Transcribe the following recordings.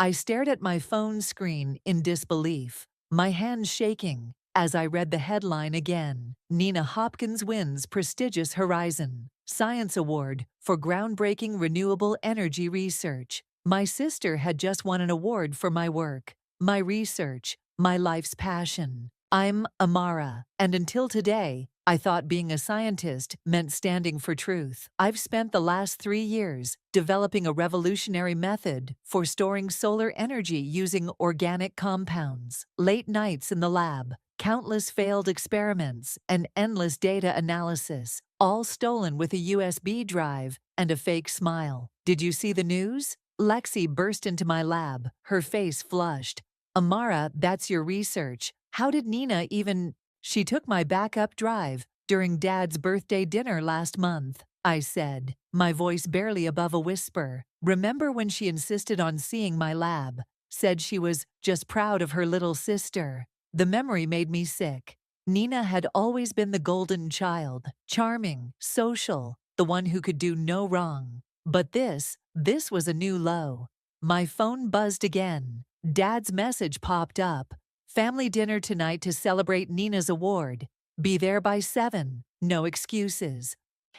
I stared at my phone screen in disbelief, my hands shaking, as I read the headline again. Nina Hopkins wins prestigious Horizon Science Award for groundbreaking renewable energy research. My sister had just won an award for my work, my research, my life's passion. I'm Amara, and until today, I thought being a scientist meant standing for truth. I've spent the last 3 years developing a revolutionary method for storing solar energy using organic compounds. Late nights in the lab, countless failed experiments, and endless data analysis, all stolen with a USB drive and a fake smile. Did you see the news? Lexi burst into my lab, her face flushed. Amara, that's your research. How did Nina even— She took my backup drive during Dad's birthday dinner last month, I said, my voice barely above a whisper. Remember when she insisted on seeing my lab, said she was just proud of her little sister? The memory made me sick. Nina had always been the golden child, charming, social, the one who could do no wrong. But this was a new low. My phone buzzed again. Dad's message popped up. Family dinner tonight to celebrate Nina's award. Be there by 7. No excuses.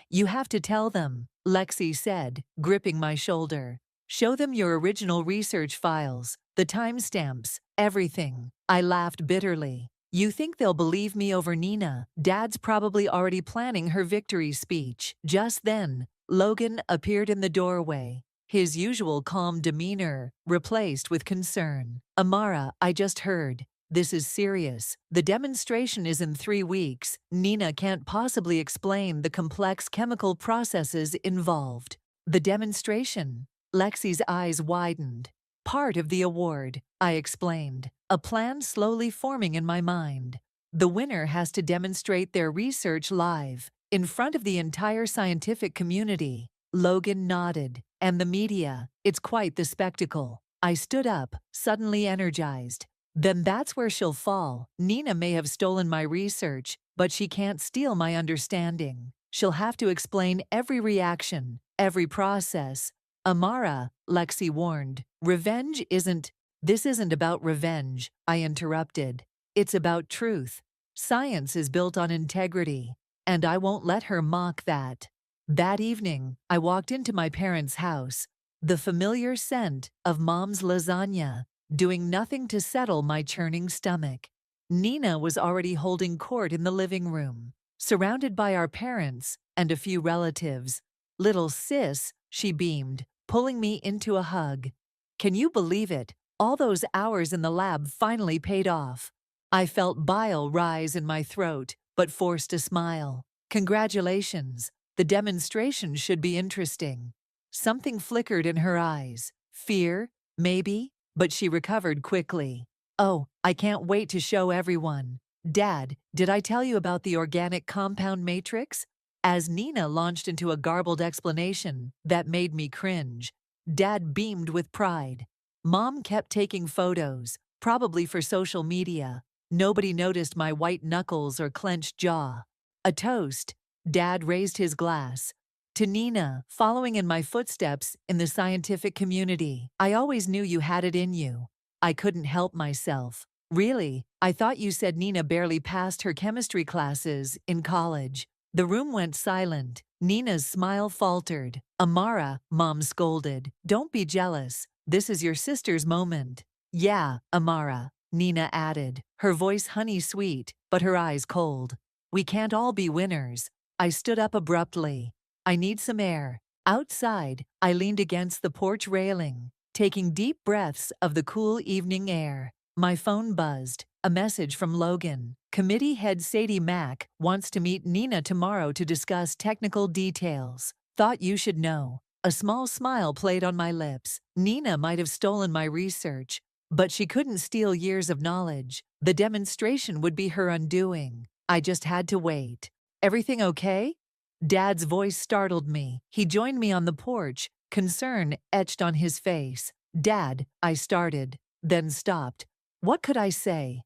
You have to tell them, Lexi said, gripping my shoulder. Show them your original research files, the timestamps, everything. I laughed bitterly. You think they'll believe me over Nina? Dad's probably already planning her victory speech. Just then, Logan appeared in the doorway, his usual calm demeanor replaced with concern. Amara, I just heard. This is serious. The demonstration is in 3 weeks. Nina can't possibly explain the complex chemical processes involved. The demonstration? Lexi's eyes widened. Part of the award, I explained, a plan slowly forming in my mind. The winner has to demonstrate their research live, in front of the entire scientific community. Logan nodded. And the media, it's quite the spectacle. I stood up, suddenly energized. Then that's where she'll fall. Nina may have stolen my research, but she can't steal my understanding. She'll have to explain every reaction, every process. Amara, Lexi warned, this isn't about revenge, I interrupted. It's about truth. Science is built on integrity, and I won't let her mock that. That evening, I walked into my parents' house, the familiar scent of Mom's lasagna doing nothing to settle my churning stomach. Nina was already holding court in the living room, surrounded by our parents and a few relatives. Little sis, she beamed, pulling me into a hug. Can you believe it? All those hours in the lab finally paid off. I felt bile rise in my throat, but forced a smile. Congratulations. The demonstration should be interesting. Something flickered in her eyes. Fear, maybe? But she recovered quickly. Oh, I can't wait to show everyone. Dad, did I tell you about the organic compound matrix? As Nina launched into a garbled explanation that made me cringe, Dad beamed with pride. Mom kept taking photos, probably for social media. Nobody noticed my white knuckles or clenched jaw. A toast. Dad raised his glass. To Nina, following in my footsteps in the scientific community. I always knew you had it in you. I couldn't help myself. Really, I thought you said Nina barely passed her chemistry classes in college. The room went silent. Nina's smile faltered. Amara, Mom scolded. Don't be jealous. This is your sister's moment. Yeah, Amara, Nina added, her voice honey-sweet, but her eyes cold. We can't all be winners. I stood up abruptly. I need some air. Outside, I leaned against the porch railing, taking deep breaths of the cool evening air. My phone buzzed. A message from Logan. Committee head Sadie Mack wants to meet Nina tomorrow to discuss technical details. Thought you should know. A small smile played on my lips. Nina might have stolen my research, but she couldn't steal years of knowledge. The demonstration would be her undoing. I just had to wait. Everything okay? Dad's voice startled me. He joined me on the porch, concern etched on his face. Dad, I started, then stopped. What could I say?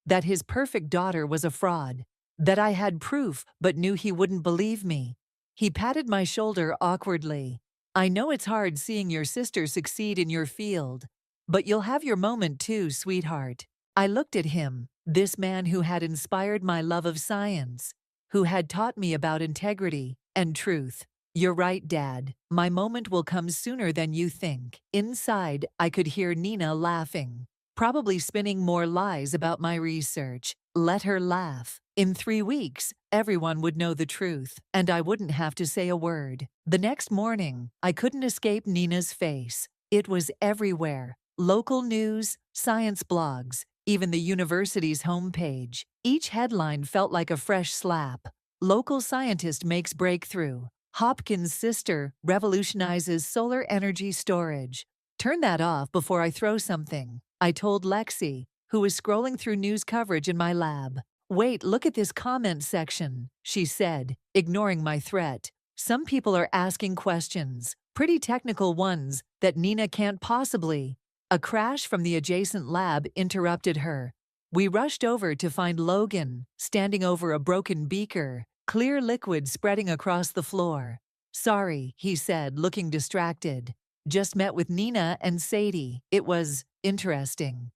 That his perfect daughter was a fraud. That I had proof but knew he wouldn't believe me. He patted my shoulder awkwardly. I know it's hard seeing your sister succeed in your field, But you'll have your moment too, sweetheart. I looked at him, this man who had inspired my love of science, who had taught me about integrity and truth. You're right, Dad. My moment will come sooner than you think. Inside, I could hear Nina laughing, probably spinning more lies about my research. Let her laugh. In 3 weeks, everyone would know the truth, and I wouldn't have to say a word. The next morning, I couldn't escape Nina's face. It was everywhere. Local news, science blogs, even the university's homepage. Each headline felt like a fresh slap. Local scientist makes breakthrough. Hopkins' sister revolutionizes solar energy storage. Turn that off before I throw something, I told Lexi, who was scrolling through news coverage in my lab. Wait, look at this comment section, she said, ignoring my threat. Some people are asking questions, pretty technical ones, that Nina can't possibly. A crash from the adjacent lab interrupted her. We rushed over to find Logan, standing over a broken beaker, clear liquid spreading across the floor. Sorry, he said, looking distracted. Just met with Nina and Sadie. It was interesting.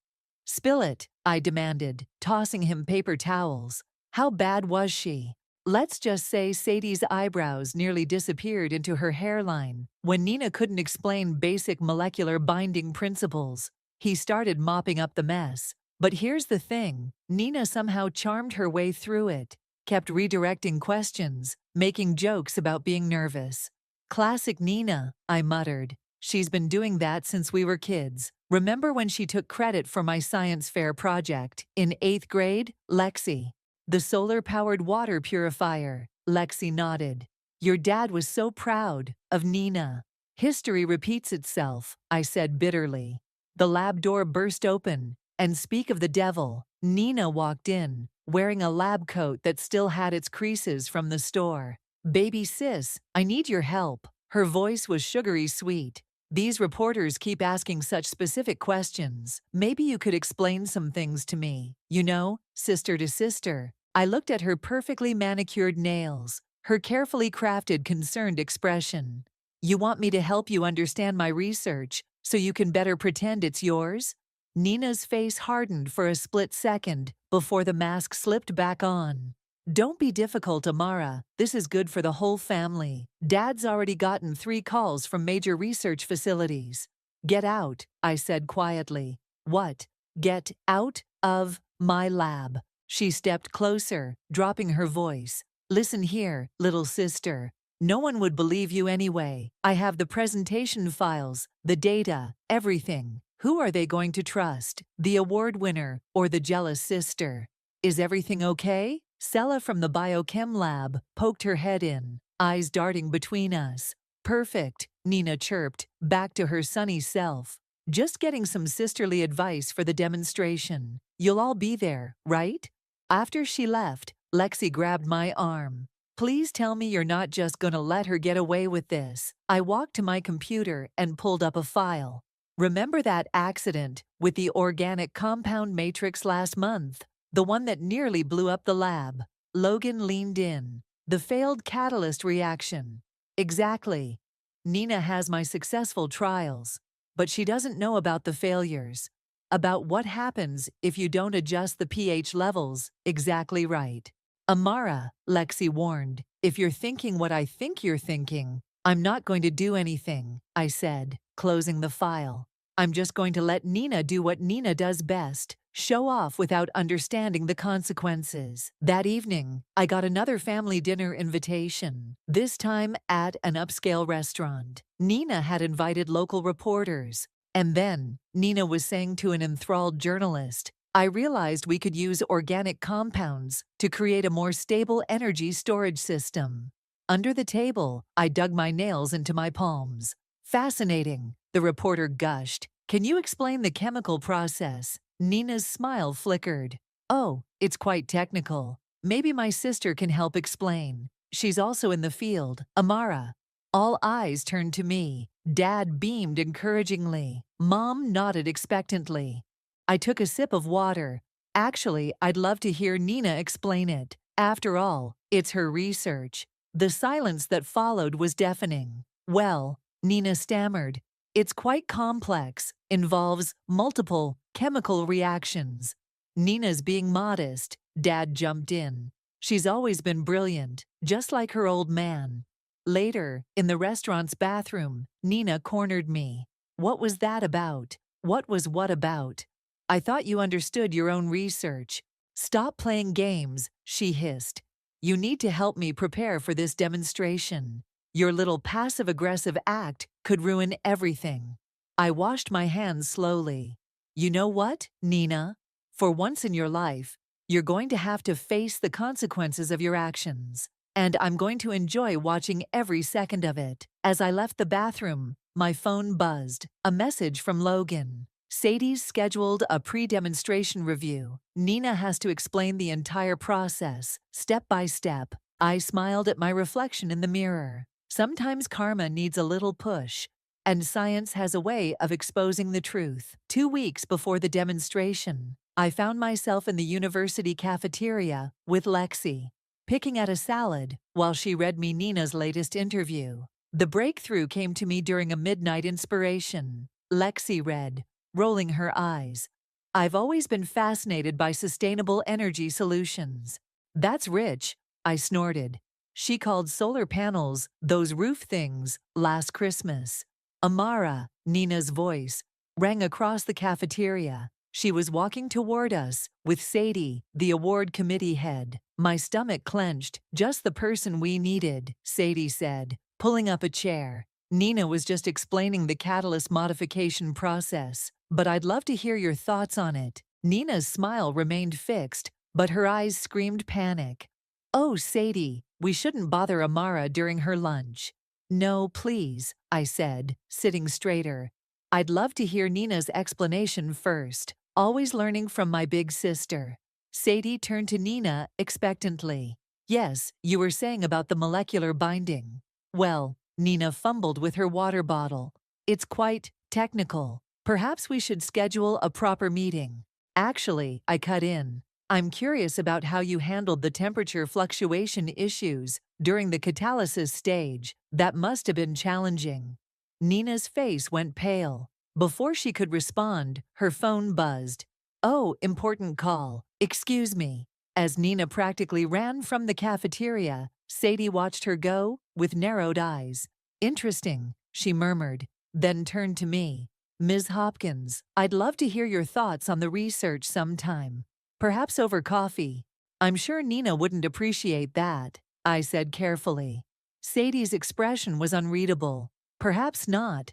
Spill it, I demanded, tossing him paper towels. How bad was she? Let's just say Sadie's eyebrows nearly disappeared into her hairline when Nina couldn't explain basic molecular binding principles. He started mopping up the mess. But here's the thing, Nina somehow charmed her way through it, kept redirecting questions, making jokes about being nervous. Classic Nina, I muttered. She's been doing that since we were kids. Remember when she took credit for my science fair project in 8th grade, Lexi? The solar-powered water purifier, Lexi nodded. Your dad was so proud of Nina. History repeats itself, I said bitterly. The lab door burst open, and speak of the devil, Nina walked in, wearing a lab coat that still had its creases from the store. Baby sis, I need your help. Her voice was sugary sweet. These reporters keep asking such specific questions. Maybe you could explain some things to me. You know, sister to sister. I looked at her perfectly manicured nails, her carefully crafted concerned expression. You want me to help you understand my research so you can better pretend it's yours? Nina's face hardened for a split second before the mask slipped back on. Don't be difficult, Amara. This is good for the whole family. Dad's already gotten 3 calls from major research facilities. Get out, I said quietly. What? Get out of my lab. She stepped closer, dropping her voice. Listen here, little sister. No one would believe you anyway. I have the presentation files, the data, everything. Who are they going to trust? The award winner or the jealous sister? Is everything okay? Sella from the biochem lab poked her head in, eyes darting between us. Perfect, Nina chirped, back to her sunny self. Just getting some sisterly advice for the demonstration. You'll all be there, right? After she left, Lexi grabbed my arm. Please tell me you're not just gonna let her get away with this. I walked to my computer and pulled up a file. Remember that accident with the organic compound matrix last month? The one that nearly blew up the lab. Logan leaned in. The failed catalyst reaction. Exactly. Nina has my successful trials, but she doesn't know about the failures. About what happens if you don't adjust the pH levels. Exactly right. Amara, Lexi warned, if you're thinking what I think you're thinking, I'm not going to do anything, I said, closing the file. I'm just going to let Nina do what Nina does best. Show off without understanding the consequences. That evening, I got another family dinner invitation, this time at an upscale restaurant. Nina had invited local reporters. And then, Nina was saying to an enthralled journalist, I realized we could use organic compounds to create a more stable energy storage system. Under the table, I dug my nails into my palms. Fascinating, the reporter gushed. Can you explain the chemical process? Nina's smile flickered. Oh, it's quite technical. Maybe my sister can help explain. She's also in the field, Amara. All eyes turned to me. Dad beamed encouragingly. Mom nodded expectantly. I took a sip of water. Actually, I'd love to hear Nina explain it. After all, it's her research. The silence that followed was deafening. Well, Nina stammered. It's quite complex, involves multiple chemical reactions. Nina's being modest, Dad jumped in. She's always been brilliant, just like her old man. Later, in the restaurant's bathroom, Nina cornered me. What was that about? What was what about? I thought you understood your own research. Stop playing games, she hissed. You need to help me prepare for this demonstration. Your little passive-aggressive act could ruin everything. I washed my hands slowly. You know what, Nina? For once in your life, you're going to have to face the consequences of your actions. And I'm going to enjoy watching every second of it. As I left the bathroom, my phone buzzed. A message from Logan. Sadie's scheduled a pre-demonstration review. Nina has to explain the entire process, step by step. I smiled at my reflection in the mirror. Sometimes karma needs a little push, and science has a way of exposing the truth. 2 weeks before the demonstration, I found myself in the university cafeteria with Lexi, picking at a salad while she read me Nina's latest interview. The breakthrough came to me during a midnight inspiration. Lexi read, rolling her eyes. I've always been fascinated by sustainable energy solutions. That's rich, I snorted. She called solar panels those roof things last Christmas. Amara, Nina's voice, rang across the cafeteria. She was walking toward us with Sadie, the award committee head. My stomach clenched. Just the person we needed, Sadie said, pulling up a chair. Nina was just explaining the catalyst modification process, but I'd love to hear your thoughts on it. Nina's smile remained fixed, but her eyes screamed panic. Oh, Sadie, we shouldn't bother Amara during her lunch. No, please, I said, sitting straighter. I'd love to hear Nina's explanation first. Always learning from my big sister. Sadie turned to Nina expectantly. Yes, you were saying about the molecular binding. Well, Nina fumbled with her water bottle. It's quite technical. Perhaps we should schedule a proper meeting. Actually, I cut in. I'm curious about how you handled the temperature fluctuation issues during the catalysis stage. That must have been challenging. Nina's face went pale. Before she could respond, her phone buzzed. Oh, important call. Excuse me. As Nina practically ran from the cafeteria, Sadie watched her go with narrowed eyes. Interesting, she murmured, then turned to me. Ms. Hopkins, I'd love to hear your thoughts on the research sometime. Perhaps over coffee. I'm sure Nina wouldn't appreciate that, I said carefully. Sadie's expression was unreadable. Perhaps not.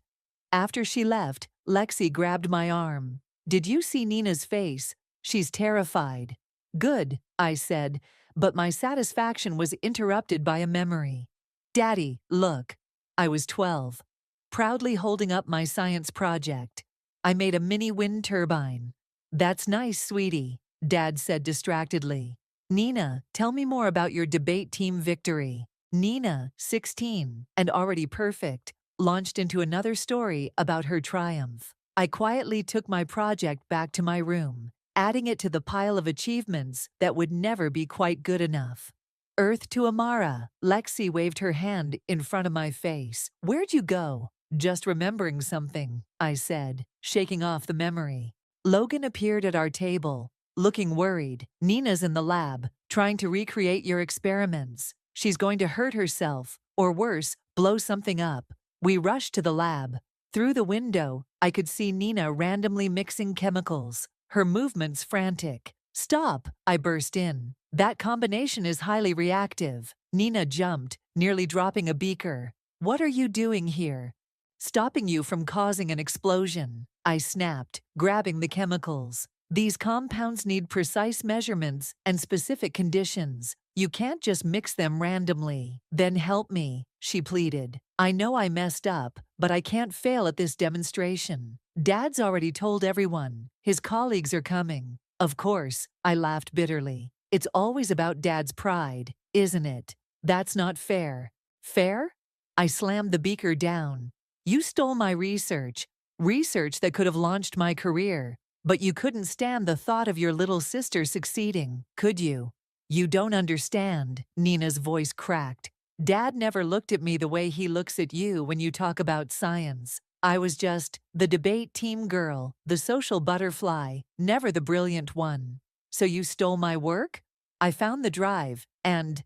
After she left, Lexi grabbed my arm. Did you see Nina's face? She's terrified. Good, I said, but my satisfaction was interrupted by a memory. Daddy, look. I was 12. Proudly holding up my science project. I made a mini wind turbine. That's nice, sweetie, Dad said distractedly. Nina, tell me more about your debate team victory. Nina, 16, and already perfect, launched into another story about her triumph. I quietly took my project back to my room, adding it to the pile of achievements that would never be quite good enough. Earth to Amara, Lexi waved her hand in front of my face. Where'd you go? Just remembering something, I said, shaking off the memory. Logan appeared at our table, looking worried. Nina's in the lab, trying to recreate your experiments. She's going to hurt herself, or worse, blow something up. We rushed to the lab. Through the window, I could see Nina randomly mixing chemicals, her movements frantic. Stop, I burst in. That combination is highly reactive. Nina jumped, nearly dropping a beaker. What are you doing here? Stopping you from causing an explosion, I snapped, grabbing the chemicals. These compounds need precise measurements and specific conditions. You can't just mix them randomly. Then help me, she pleaded. I know I messed up, but I can't fail at this demonstration. Dad's already told everyone. His colleagues are coming. Of course, I laughed bitterly. It's always about Dad's pride, isn't it? That's not fair. Fair? I slammed the beaker down. You stole my research that could have launched my career, but you couldn't stand the thought of your little sister succeeding, could you? You don't understand, Nina's voice cracked. Dad never looked at me the way he looks at you when you talk about science. I was just the debate team girl, the social butterfly, never the brilliant one. So you stole my work? I found the drive, and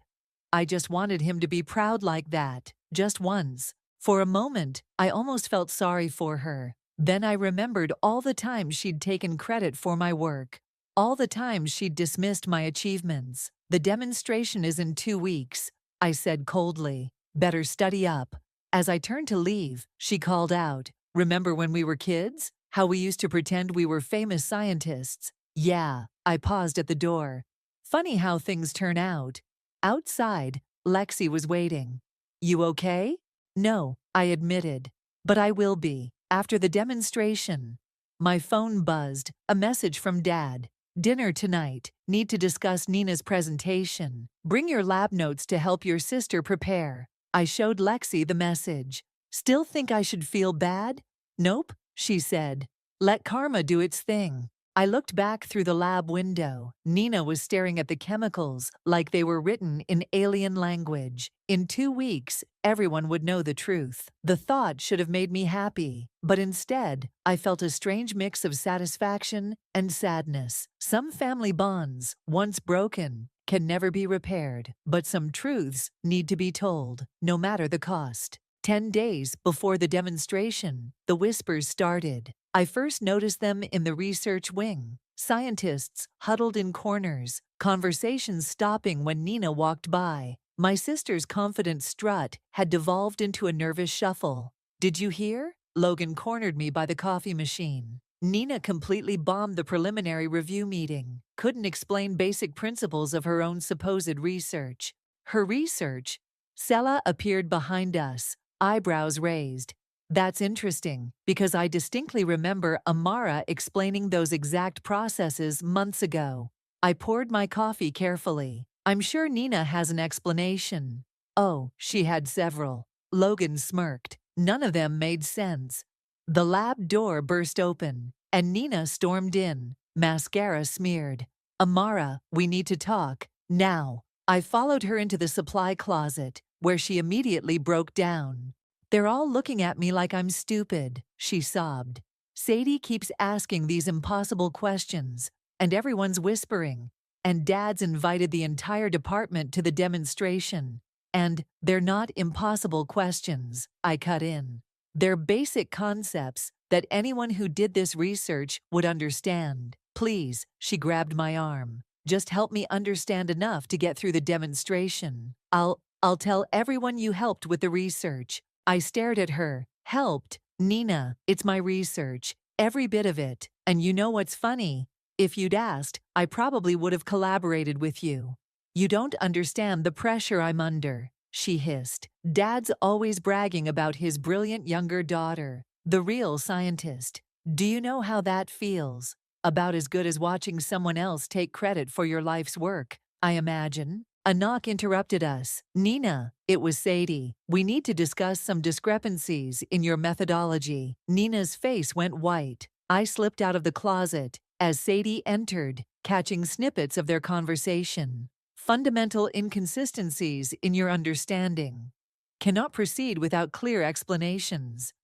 I just wanted him to be proud like that, just once. For a moment, I almost felt sorry for her. Then I remembered all the times she'd taken credit for my work, all the times she'd dismissed my achievements. The demonstration is in 2 weeks, I said coldly. Better study up. As I turned to leave, she called out, "Remember when we were kids? How we used to pretend we were famous scientists?" Yeah, I paused at the door. Funny how things turn out. Outside, Lexi was waiting. "You okay?" "No," I admitted. "But I will be, after the demonstration." My phone buzzed, a message from Dad. "Dinner tonight. Need to discuss Nina's presentation. Bring your lab notes to help your sister prepare." I showed Lexi the message. "Still think I should feel bad?" "Nope," she said. "Let karma do its thing." I looked back through the lab window. Nina was staring at the chemicals like they were written in alien language. In 2 weeks, everyone would know the truth. The thought should have made me happy, but instead, I felt a strange mix of satisfaction and sadness. Some family bonds, once broken, can never be repaired, but some truths need to be told, no matter the cost. 10 days before the demonstration, the whispers started. I first noticed them in the research wing. Scientists huddled in corners, conversations stopping when Nina walked by. My sister's confident strut had devolved into a nervous shuffle. "Did you hear?" Logan cornered me by the coffee machine. Nina completely bombed the preliminary review meeting, couldn't explain basic principles of her own supposed research. Her research? Sela appeared behind us, eyebrows raised. "That's interesting, because I distinctly remember Amara explaining those exact processes months ago." I poured my coffee carefully. "I'm sure Nina has an explanation." Oh, she had several. Logan smirked. None of them made sense. The lab door burst open, and Nina stormed in, mascara smeared. "Amara, we need to talk, now." I followed her into the supply closet, where she immediately broke down. "They're all looking at me like I'm stupid," she sobbed. "Sadie keeps asking these impossible questions, and everyone's whispering, and Dad's invited the entire department to the demonstration. And they're not impossible questions," I cut in. "They're basic concepts that anyone who did this research would understand. Please," she grabbed my arm. "Just help me understand enough to get through the demonstration. I'll tell everyone you helped with the research." I stared at her. "Helped? Nina, it's my research. Every bit of it. And you know what's funny? If you'd asked, I probably would have collaborated with you." "You don't understand the pressure I'm under," she hissed. "Dad's always bragging about his brilliant younger daughter, the real scientist. Do you know how that feels? About as good as watching someone else take credit for your life's work, I imagine." A knock interrupted us. "Nina," it was Sadie. "We need to discuss some discrepancies in your methodology." Nina's face went white. I slipped out of the closet as Sadie entered, catching snippets of their conversation. "Fundamental inconsistencies in your understanding. Cannot proceed without clear explanations.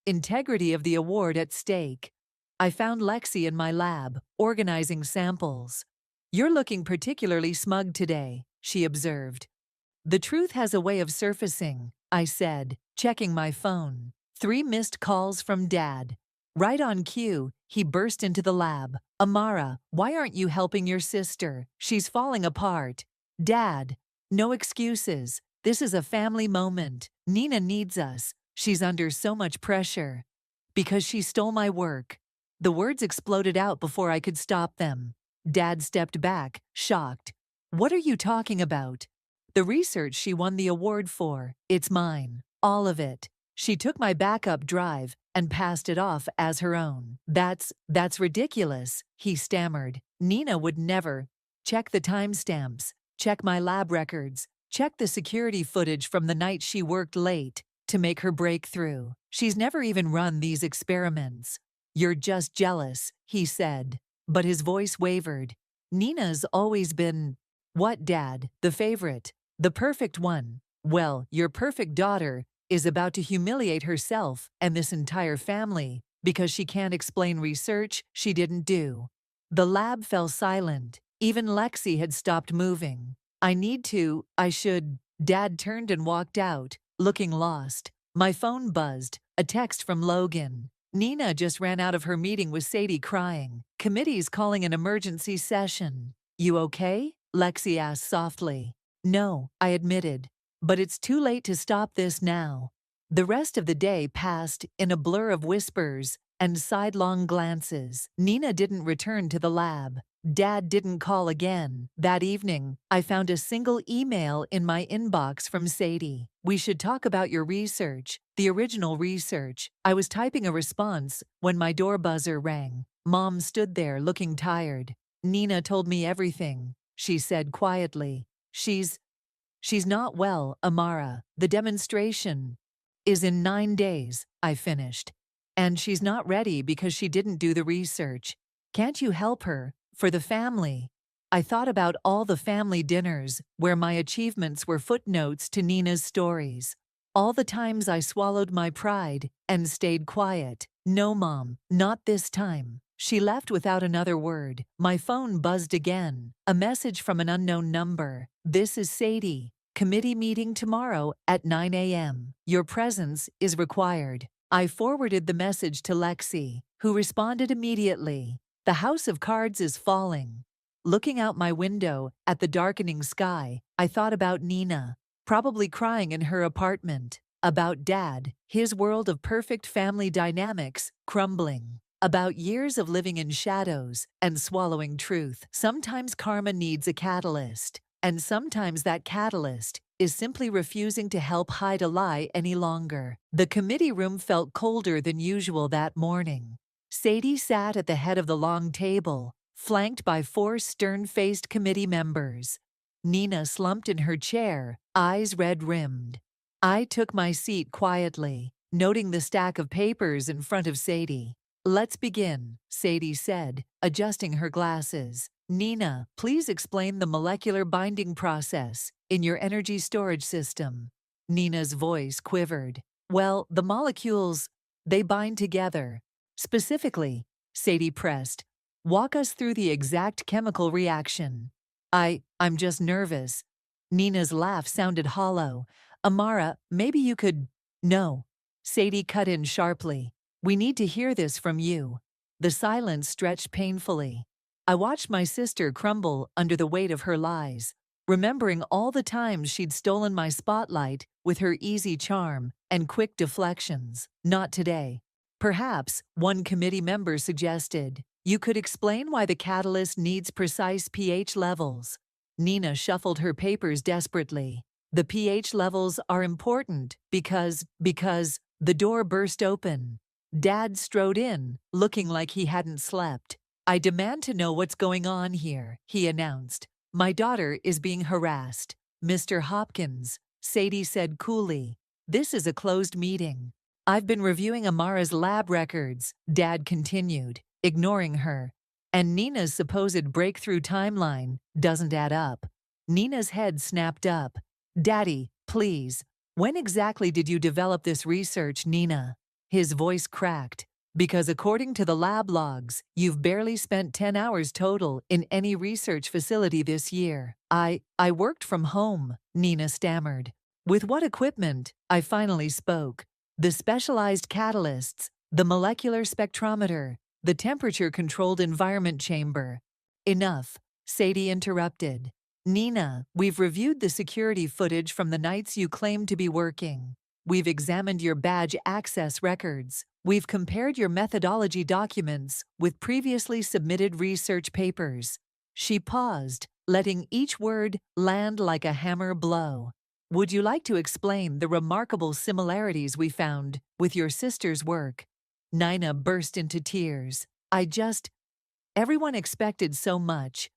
Integrity of the award at stake." I found Lexi in my lab, organizing samples. "You're looking particularly smug today," she observed. "The truth has a way of surfacing," I said, checking my phone. 3 missed calls from Dad. Right on cue, he burst into the lab. "Amara, why aren't you helping your sister? She's falling apart." "Dad, no excuses. This is a family moment. Nina needs us. She's under so much pressure." "Because she stole my work." The words exploded out before I could stop them. Dad stepped back, shocked. "What are you talking about?" "The research she won the award for. It's mine. All of it." She took my backup drive and passed it off as her own. That's ridiculous," he stammered. "Nina would never." "Check the timestamps. Check my lab records. Check the security footage from the night she worked late to make her breakthrough. She's never even run these experiments." "You're just jealous," he said. But his voice wavered. "Nina's always been—" "What, Dad? The favorite? The perfect one?" "Well, your perfect daughter is about to humiliate herself and this entire family because she can't explain research she didn't do. The lab fell silent. Even Lexi had stopped moving. I should. Dad turned and walked out, looking lost. My phone buzzed, a text from Logan. Nina just ran out of her meeting with Sadie crying. Committee's calling an emergency session. You okay? Lexi asked softly. No, I admitted. But it's too late to stop this now. The rest of the day passed in a blur of whispers and sidelong glances. Nina didn't return to the lab. Dad didn't call again. That evening, I found a single email in my inbox from Sadie. We should talk about your research, the original research. I was typing a response when my door buzzer rang. Mom stood there looking tired. Nina told me everything, she said quietly. She's not well, Amara. The demonstration is in 9 days, I finished. And she's not ready because she didn't do the research. Can't you help her? For the family. I thought about all the family dinners where my achievements were footnotes to Nina's stories. All the times I swallowed my pride and stayed quiet. No, Mom, not this time. She left without another word. My phone buzzed again. A message from an unknown number. This is Sadie. Committee meeting tomorrow at 9 a.m. Your presence is required. I forwarded the message to Lexi, who responded immediately. The house of cards is falling. Looking out my window at the darkening sky, I thought about Nina, probably crying in her apartment. About Dad, his world of perfect family dynamics crumbling. About years of living in shadows and swallowing truth. Sometimes karma needs a catalyst, and sometimes that catalyst is simply refusing to help hide a lie any longer. The committee room felt colder than usual that morning. Sadie sat at the head of the long table, flanked by 4 stern-faced committee members. Nina slumped in her chair, eyes red-rimmed. I took my seat quietly, noting the stack of papers in front of Sadie. Let's begin, Sadie said, adjusting her glasses. Nina, please explain the molecular binding process in your energy storage system. Nina's voice quivered. Well, the molecules, they bind together. Specifically, Sadie pressed, walk us through the exact chemical reaction. I'm just nervous. Nina's laugh sounded hollow. Amara, maybe you could… No. Sadie cut in sharply. We need to hear this from you. The silence stretched painfully. I watched my sister crumble under the weight of her lies, remembering all the times she'd stolen my spotlight with her easy charm and quick deflections. Not today. Perhaps, one committee member suggested, you could explain why the catalyst needs precise pH levels. Nina shuffled her papers desperately. The pH levels are important because the door burst open. Dad strode in, looking like he hadn't slept. I demand to know what's going on here, he announced. My daughter is being harassed. Mr. Hopkins, Sadie said coolly. This is a closed meeting. I've been reviewing Amara's lab records, Dad continued, ignoring her. And Nina's supposed breakthrough timeline doesn't add up. Nina's head snapped up. Daddy, please. When exactly did you develop this research, Nina? His voice cracked. Because according to the lab logs, you've barely spent 10 hours total in any research facility this year. I worked from home, Nina stammered. With what equipment? I finally spoke. The specialized catalysts, the molecular spectrometer, the temperature-controlled environment chamber. Enough, Sadie interrupted. Nina, we've reviewed the security footage from the nights you claim to be working. We've examined your badge access records. We've compared your methodology documents with previously submitted research papers. She paused, letting each word land like a hammer blow. Would you like to explain the remarkable similarities we found with your sister's work? Nina burst into tears. Everyone expected so much.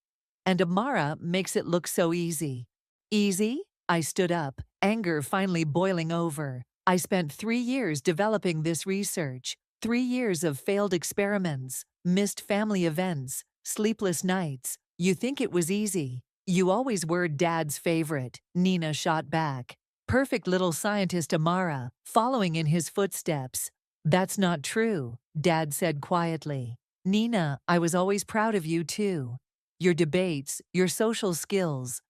And Amara makes it look so easy. Easy? I stood up, anger finally boiling over. I spent 3 years developing this research. 3 years of failed experiments, missed family events, sleepless nights. You think it was easy? You always were Dad's favorite, Nina shot back. Perfect little scientist Amara, following in his footsteps. That's not true, Dad said quietly. Nina, I was always proud of you too. Your debates, your social skills.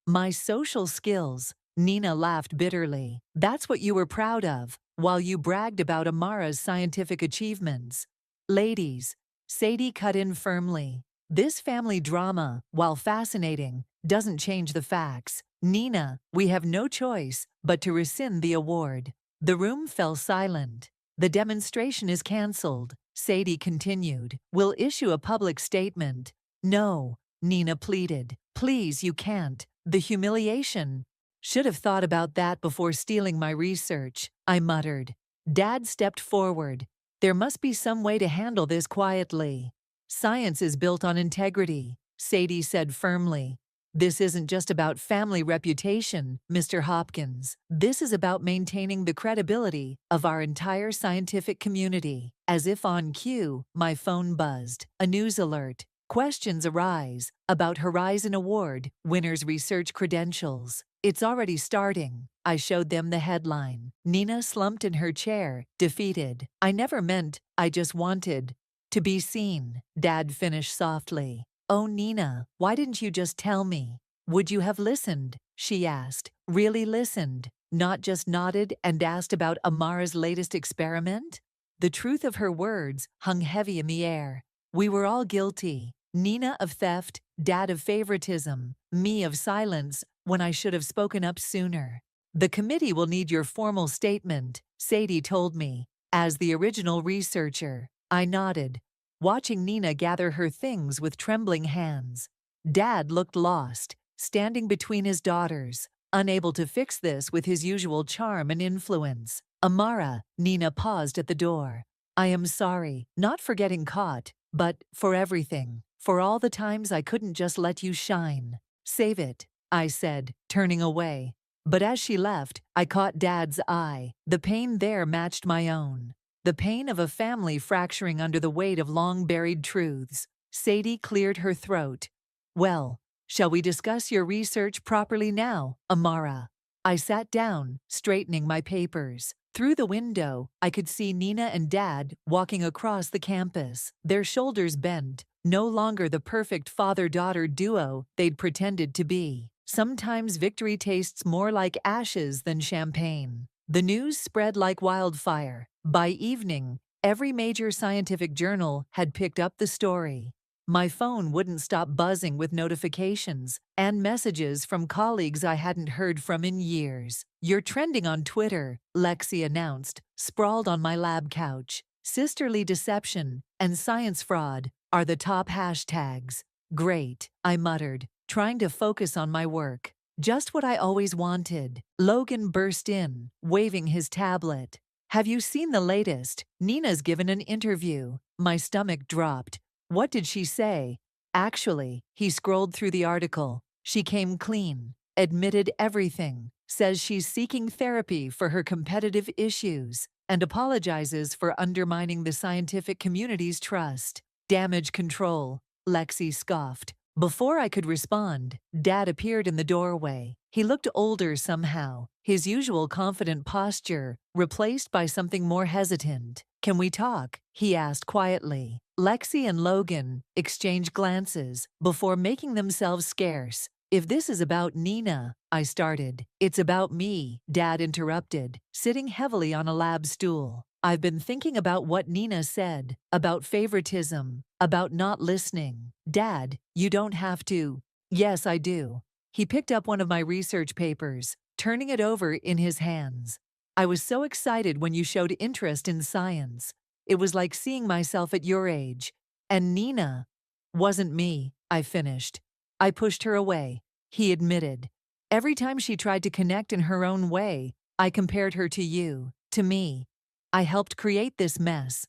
My social skills, Nina laughed bitterly. That's what you were proud of, while you bragged about Amara's scientific achievements. Ladies, Sadie cut in firmly. This family drama, while fascinating, doesn't change the facts. Nina, we have no choice but to rescind the award. The room fell silent. The demonstration is cancelled, Sadie continued. We'll issue a public statement. No, Nina pleaded. Please, you can't. The humiliation. Should have thought about that before stealing my research, I muttered. Dad stepped forward. There must be some way to handle this quietly. Science is built on integrity, Sadie said firmly. This isn't just about family reputation, Mr. Hopkins. This is about maintaining the credibility of our entire scientific community. As if on cue, my phone buzzed. A news alert. Questions arise about Horizon Award winners' research credentials. It's already starting. I showed them the headline. Nina slumped in her chair, defeated. I never meant, I just wanted to be seen, Dad finished softly. Oh, Nina, why didn't you just tell me? Would you have listened? She asked. Really listened, not just nodded and asked about Amara's latest experiment? The truth of her words hung heavy in the air. We were all guilty. Nina of theft, Dad of favoritism, me of silence when I should have spoken up sooner. The committee will need your formal statement, Sadie told me. As the original researcher, I nodded, watching Nina gather her things with trembling hands. Dad looked lost, standing between his daughters, unable to fix this with his usual charm and influence. Amara, Nina paused at the door. I am sorry, not for getting caught, but for everything. For all the times I couldn't just let you shine. Save it, I said, turning away. But as she left, I caught Dad's eye. The pain there matched my own. The pain of a family fracturing under the weight of long-buried truths. Sadie cleared her throat. Well, shall we discuss your research properly now, Amara? I sat down, straightening my papers. Through the window, I could see Nina and Dad walking across the campus, their shoulders bent, no longer the perfect father-daughter duo they'd pretended to be. Sometimes victory tastes more like ashes than champagne. The news spread like wildfire. By evening, every major scientific journal had picked up the story. My phone wouldn't stop buzzing with notifications and messages from colleagues I hadn't heard from in years. You're trending on Twitter, Lexi announced, sprawled on my lab couch. Sisterly deception and science fraud are the top hashtags. Great, I muttered, trying to focus on my work. Just what I always wanted. Logan burst in, waving his tablet. Have you seen the latest? Nina's given an interview. My stomach dropped. What did she say? Actually, he scrolled through the article. She came clean, admitted everything, says she's seeking therapy for her competitive issues, and apologizes for undermining the scientific community's trust. Damage control, Lexi scoffed. Before I could respond, Dad appeared in the doorway. He looked older somehow, his usual confident posture replaced by something more hesitant. Can we talk? He asked quietly. Lexi and Logan exchanged glances before making themselves scarce. If this is about Nina, I started. It's about me, Dad interrupted, sitting heavily on a lab stool. I've been thinking about what Nina said, about favoritism, about not listening. Dad, you don't have to. Yes, I do. He picked up one of my research papers, turning it over in his hands. I was so excited when you showed interest in science. It was like seeing myself at your age. And Nina wasn't me, I finished. I pushed her away, he admitted. Every time she tried to connect in her own way, I compared her to you, to me. I helped create this mess.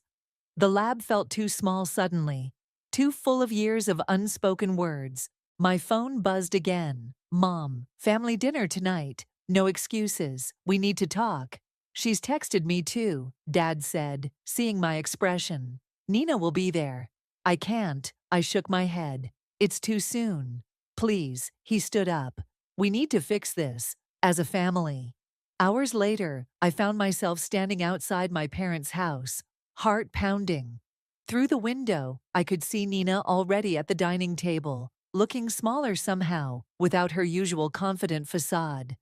The lab felt too small suddenly, too full of years of unspoken words. My phone buzzed again. Mom, family dinner tonight. No excuses. We need to talk. She's texted me too, Dad said, seeing my expression. Nina will be there. I can't. I shook my head. It's too soon. Please, he stood up. We need to fix this, as a family. Hours later, I found myself standing outside my parents' house, heart pounding. Through the window, I could see Nina already at the dining table, looking smaller somehow, without her usual confident facade.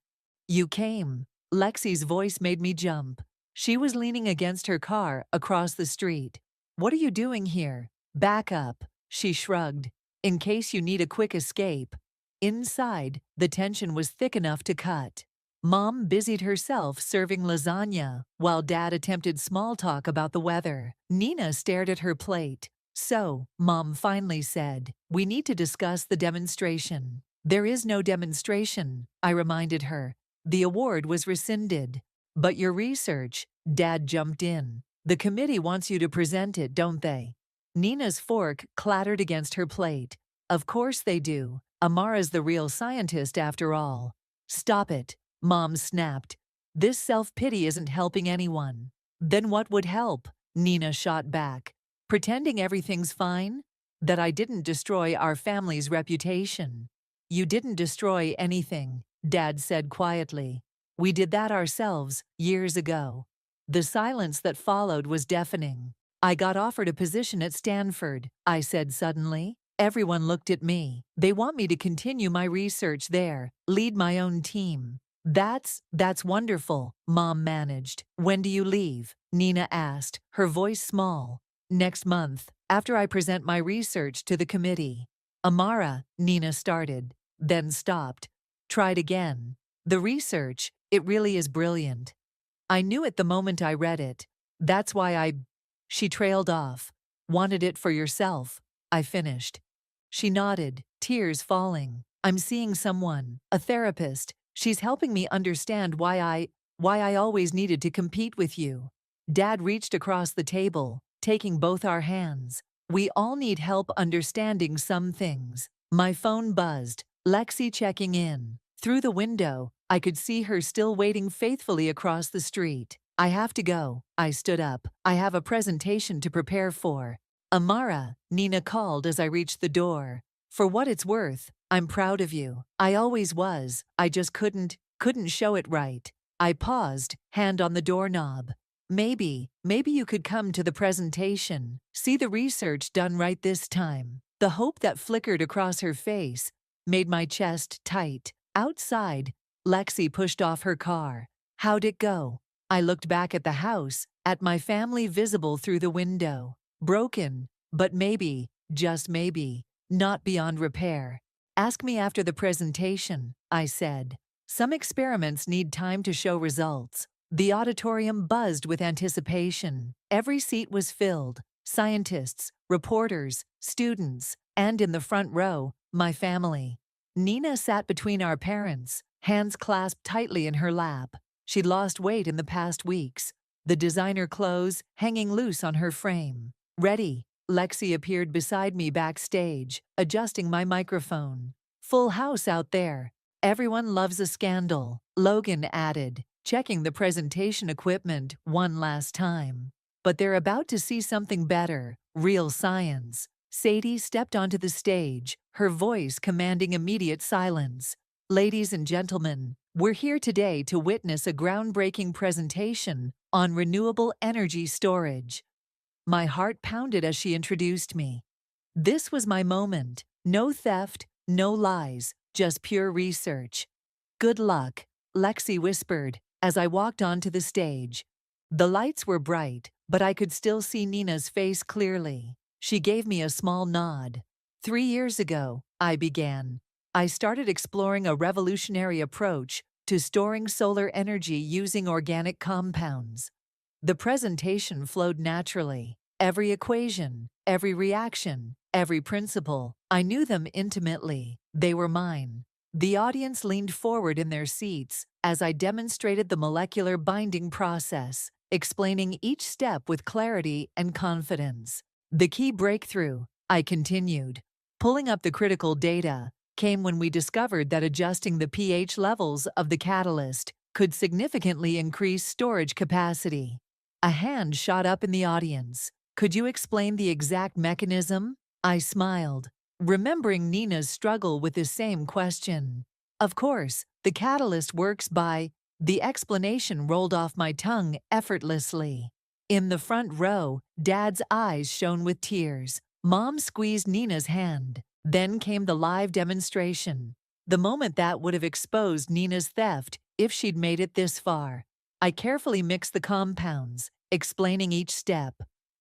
"You came." Lexi's voice made me jump. She was leaning against her car across the street. "What are you doing here?" "Back up," she shrugged. "In case you need a quick escape." Inside, the tension was thick enough to cut. Mom busied herself serving lasagna, while Dad attempted small talk about the weather. Nina stared at her plate. "So," Mom finally said, "we need to discuss the demonstration." "There is no demonstration," I reminded her. "The award was rescinded." "But your research," Dad jumped in. "The committee wants you to present it, don't they?" Nina's fork clattered against her plate. "Of course they do. Amara's the real scientist after all." "Stop it," Mom snapped. "This self-pity isn't helping anyone." "Then what would help?" Nina shot back. "Pretending everything's fine? That I didn't destroy our family's reputation." "You didn't destroy anything," Dad said quietly. "We did that ourselves, years ago." The silence that followed was deafening. "I got offered a position at Stanford," I said suddenly. "Everyone looked at me. They want me to continue my research there, lead my own team." That's wonderful," Mom managed. "When do you leave?" Nina asked, her voice small. "Next month, after I present my research to the committee." "Amara," Nina started, then stopped. Tried again. "The research, it really is brilliant. I knew it the moment I read it. That's why I—" She trailed off. "Wanted it for yourself," I finished. She nodded, tears falling. "I'm seeing someone, a therapist. She's helping me understand why I always needed to compete with you." Dad reached across the table, taking both our hands. "We all need help understanding some things." My phone buzzed, Lexi checking in. Through the window, I could see her still waiting faithfully across the street. "I have to go." I stood up. "I have a presentation to prepare for." "Amara," Nina called as I reached the door. "For what it's worth, I'm proud of you. I always was. I just couldn't show it right." I paused, hand on the doorknob. Maybe you could come to the presentation, see the research done right this time." The hope that flickered across her face made my chest tight. Outside, Lexi pushed off her car. "How'd it go?" I looked back at the house, at my family visible through the window. "Broken, but maybe, just maybe, not beyond repair." "Ask me after the presentation," I said. "Some experiments need time to show results." The auditorium buzzed with anticipation. Every seat was filled. Scientists, reporters, students, and in the front row, my family. Nina sat between our parents, hands clasped tightly in her lap. She'd lost weight in the past weeks, the designer clothes hanging loose on her frame. "Ready?" Lexi appeared beside me backstage, adjusting my microphone. "Full house out there. Everyone loves a scandal," Logan added, checking the presentation equipment one last time. "But they're about to see something better, real science." Sadie stepped onto the stage, her voice commanding immediate silence. "Ladies and gentlemen, we're here today to witness a groundbreaking presentation on renewable energy storage." My heart pounded as she introduced me. This was my moment. No theft, no lies, just pure research. "Good luck," Lexi whispered as I walked onto the stage. The lights were bright, but I could still see Nina's face clearly. She gave me a small nod. 3 years ago, I began. I started exploring a revolutionary approach to storing solar energy using organic compounds. The presentation flowed naturally. Every equation, every reaction, every principle, I knew them intimately. They were mine. The audience leaned forward in their seats as I demonstrated the molecular binding process, explaining each step with clarity and confidence. "The key breakthrough," I continued, pulling up the critical data, "came when we discovered that adjusting the pH levels of the catalyst could significantly increase storage capacity." A hand shot up in the audience. "Could you explain the exact mechanism?" I smiled, remembering Nina's struggle with the same question. "Of course, the catalyst works by The explanation rolled off my tongue effortlessly. In the front row, Dad's eyes shone with tears. Mom squeezed Nina's hand. Then came the live demonstration. The moment that would have exposed Nina's theft if she'd made it this far. I carefully mixed the compounds, explaining each step.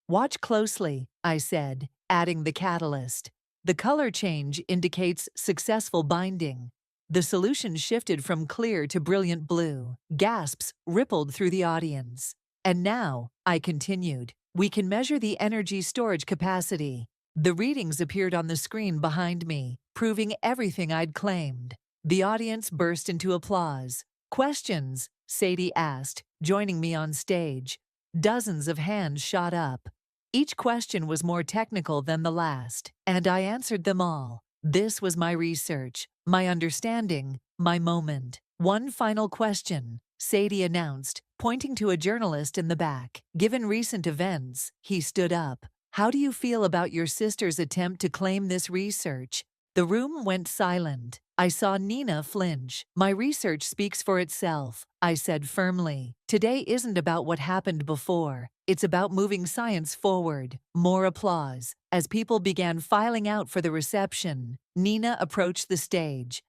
"Watch closely," I said, adding the catalyst. The color change indicates successful binding. The solution shifted from clear to brilliant blue. Gasps rippled through the audience. "And now," I continued, "we can measure the energy storage capacity." The readings appeared on the screen behind me, proving everything I'd claimed. The audience burst into applause. "Questions?" Sadie asked, joining me on stage. Dozens of hands shot up. Each question was more technical than the last, and I answered them all. This was my research, my understanding, my moment. "One final question," Sadie announced, pointing to a journalist in the back. Given recent events, he stood up. "How do you feel about your sister's attempt to claim this research?" The room went silent. I saw Nina flinch. "My research speaks for itself," I said firmly. "Today isn't about what happened before. It's about moving science forward." More applause. As people began filing out for the reception, Nina approached the stage.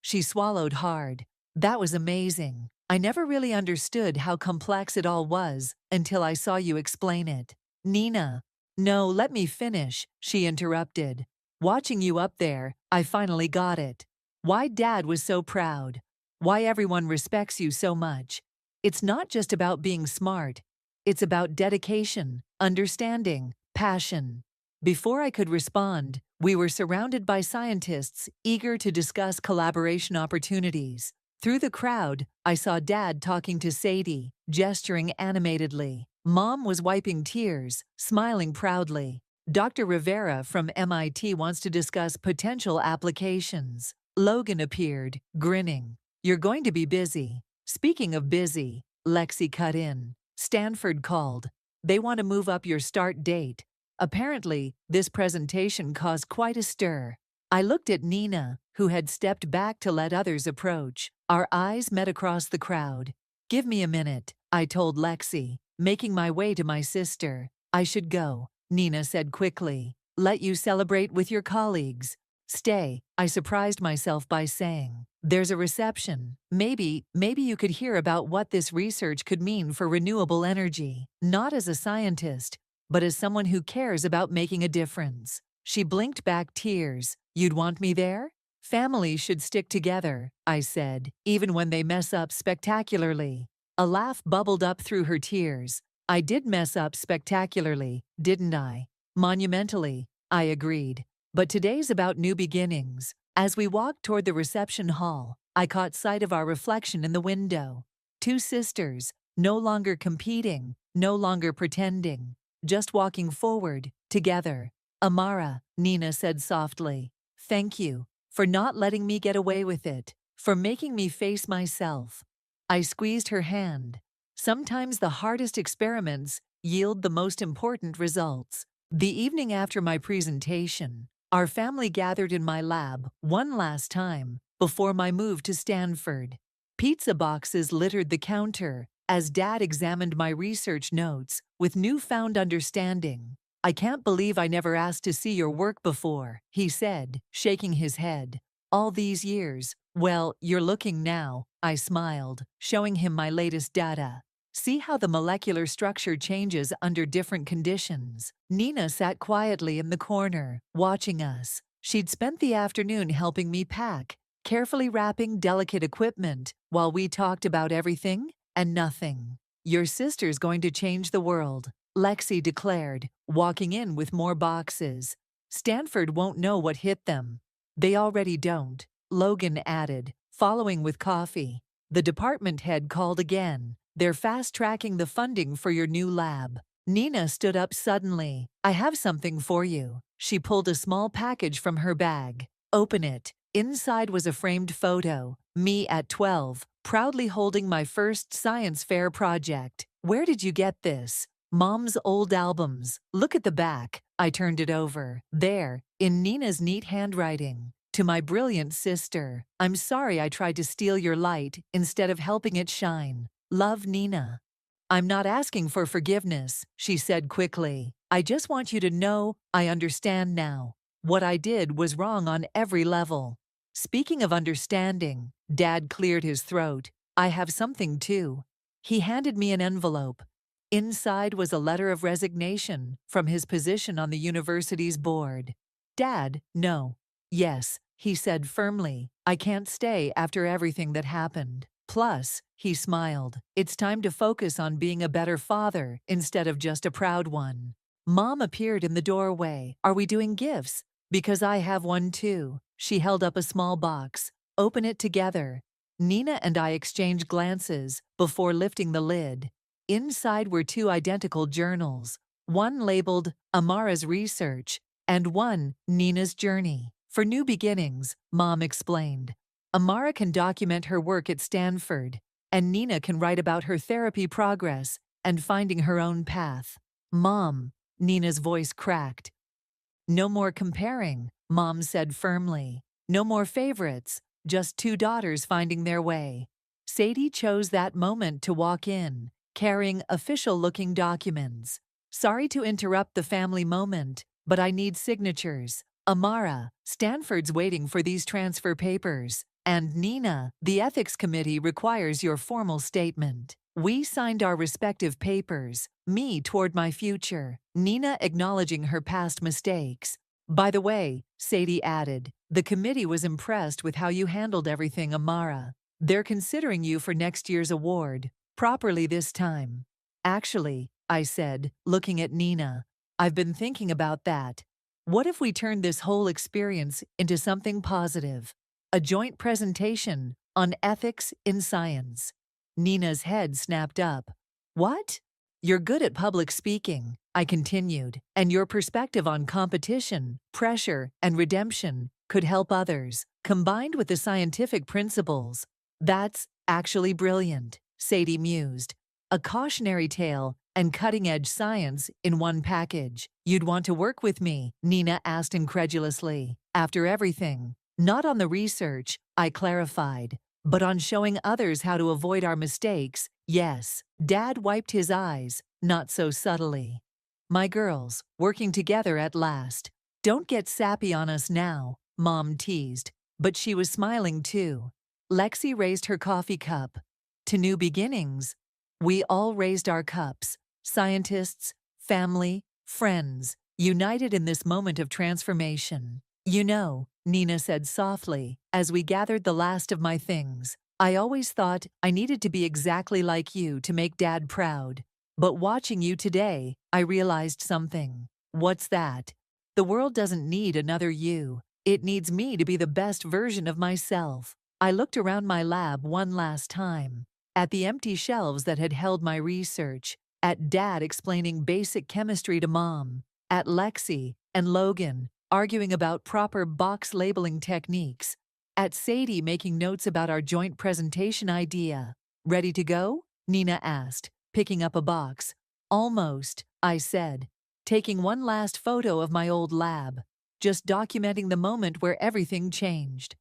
She swallowed hard. "That was amazing. I never really understood how complex it all was until I saw you explain it." "Nina." "No, let me finish," she interrupted. "Watching you up there, I finally got it. Why Dad was so proud. Why everyone respects you so much. It's not just about being smart. It's about dedication, understanding, passion." Before I could respond, we were surrounded by scientists eager to discuss collaboration opportunities. Through the crowd, I saw Dad talking to Sadie, gesturing animatedly. Mom was wiping tears, smiling proudly. "Dr. Rivera from MIT wants to discuss potential applications." Logan appeared, grinning. "You're going to be busy." "Speaking of busy," Lexi cut in. "Stanford called. They want to move up your start date." Apparently, this presentation caused quite a stir. I looked at Nina, who had stepped back to let others approach. Our eyes met across the crowd. "Give me a minute," I told Lexi, making my way to my sister. "I should go," Nina said quickly. "Let you celebrate with your colleagues." "Stay," I surprised myself by saying. "There's a reception. Maybe you could hear about what this research could mean for renewable energy." Not as a scientist, but as someone who cares about making a difference. She blinked back tears. "You'd want me there?" "Families should stick together," I said, "even when they mess up spectacularly." A laugh bubbled up through her tears. "I did mess up spectacularly, didn't I?" "Monumentally," I agreed. "But today's about new beginnings." As we walked toward the reception hall, I caught sight of our reflection in the window. Two sisters, no longer competing, no longer pretending, just walking forward, together. "Amara," Nina said softly, "thank you for not letting me get away with it, for making me face myself." I squeezed her hand. Sometimes the hardest experiments yield the most important results. The evening after my presentation, our family gathered in my lab one last time before my move to Stanford. Pizza boxes littered the counter as Dad examined my research notes with newfound understanding. "I can't believe I never asked to see your work before," he said, shaking his head. "All these years." "Well, you're looking now," I smiled, showing him my latest data. "See how the molecular structure changes under different conditions." Nina sat quietly in the corner, watching us. She'd spent the afternoon helping me pack, carefully wrapping delicate equipment while we talked about everything and nothing. "Your sister's going to change the world," Lexi declared, walking in with more boxes. "Stanford won't know what hit them." "They already don't," Logan added, following with coffee. The department head called again. "They're fast-tracking the funding for your new lab." Nina stood up suddenly. "I have something for you." She pulled a small package from her bag. "Open it." Inside was a framed photo, me at 12, proudly holding my first science fair project. "Where did you get this?" "Mom's old albums. Look at the back." I turned it over. There, in Nina's neat handwriting, To my brilliant sister, I'm sorry I tried to steal your light instead of helping it shine. Love, Nina. I'm not asking for forgiveness, she said quickly. I just want you to know I understand now. What I did was wrong on every level. Speaking of understanding, Dad cleared his throat. I have something too. He handed me an envelope. Inside was a letter of resignation from his position on the university's board. Dad, no. Yes, he said firmly. I can't stay after everything that happened. Plus, he smiled, it's time to focus on being a better father instead of just a proud one. Mom appeared in the doorway. Are we doing gifts? Because I have one too. She held up a small box. Open it together. Nina and I exchanged glances before lifting the lid. Inside were two identical journals, one labeled Amara's Research and one Nina's Journey. For new beginnings, Mom explained. Amara can document her work at Stanford, and Nina can write about her therapy progress and finding her own path. Mom, Nina's voice cracked. No more comparing, Mom said firmly. No more favorites, just two daughters finding their way. Sadie chose that moment to walk in, carrying official-looking documents. Sorry to interrupt the family moment, but I need signatures. Amara, Stanford's waiting for these transfer papers. And Nina, the ethics committee requires your formal statement. We signed our respective papers, me toward my future, Nina acknowledging her past mistakes. By the way, Sadie added, the committee was impressed with how you handled everything, Amara. They're considering you for next year's award, properly this time. Actually, I said, looking at Nina, I've been thinking about that. What if we turned this whole experience into something positive? A joint presentation on ethics in science. Nina's head snapped up. What? You're good at public speaking, I continued, and your perspective on competition, pressure, and redemption could help others, combined with the scientific principles. That's actually brilliant, Sadie mused. A cautionary tale and cutting-edge science in one package. You'd want to work with me, Nina asked incredulously. After everything. Not on the research, I clarified, but on showing others how to avoid our mistakes, yes. Dad wiped his eyes, not so subtly. My girls, working together at last. Don't get sappy on us now, Mom teased, but she was smiling too. Lexi raised her coffee cup. To new beginnings. We all raised our cups, scientists, family, friends, united in this moment of transformation. You know, Nina said softly, as we gathered the last of my things, I always thought I needed to be exactly like you to make Dad proud. But watching you today, I realized something. What's that? The world doesn't need another you. It needs me to be the best version of myself. I looked around my lab one last time, at the empty shelves that had held my research, at Dad explaining basic chemistry to Mom, at Lexi and Logan, arguing about proper box labeling techniques, at Sadie making notes about our joint presentation idea. Ready to go? Nina asked, picking up a box. Almost, I said, taking one last photo of my old lab, just documenting the moment where everything changed.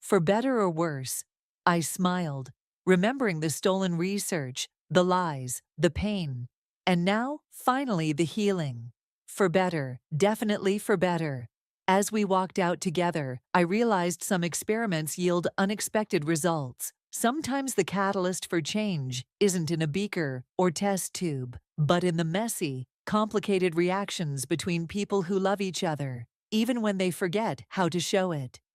For better or worse, I smiled, remembering the stolen research, the lies, the pain, and now, finally, the healing. For better, definitely for better. As we walked out together, I realized some experiments yield unexpected results. Sometimes the catalyst for change isn't in a beaker or test tube, but in the messy, complicated reactions between people who love each other, even when they forget how to show it.